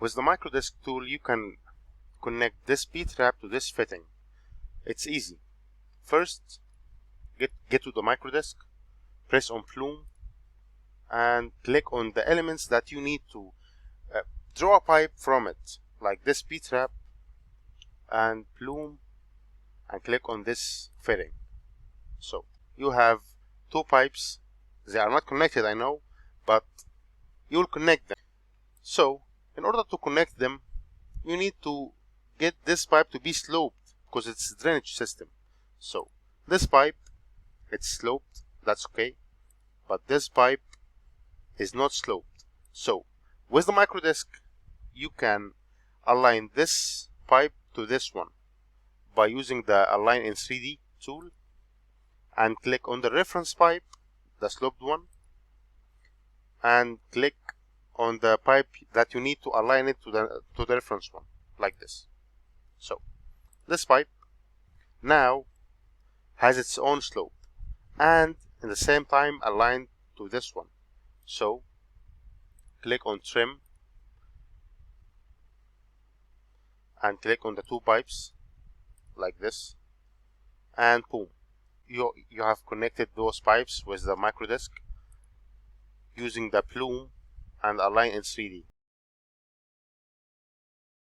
With the Microdesk tool, you can connect this B-trap to this fitting. It's easy. First, get to the Microdesk, press on Plume, and click on the elements that you need to draw a pipe from it, like this B-trap, and Plume, and click on this fitting. So you have two pipes. They are not connected, I know, but you will connect them. So in order to connect them, you need to get this pipe to be sloped because it's a drainage system. So this pipe, it's sloped, that's okay, but this pipe is not sloped. So with the Microdesk, you can align this pipe to this one by using the Align in 3D tool, and click on the reference pipe, the sloped one, and click on the pipe that you need to align it to the reference one, like this. So this pipe now has its own slope and in the same time aligned to this one. So click on Trim and click on the two pipes like this, and boom, you have connected those pipes with the Microdesk using the Plume and Align in 3D.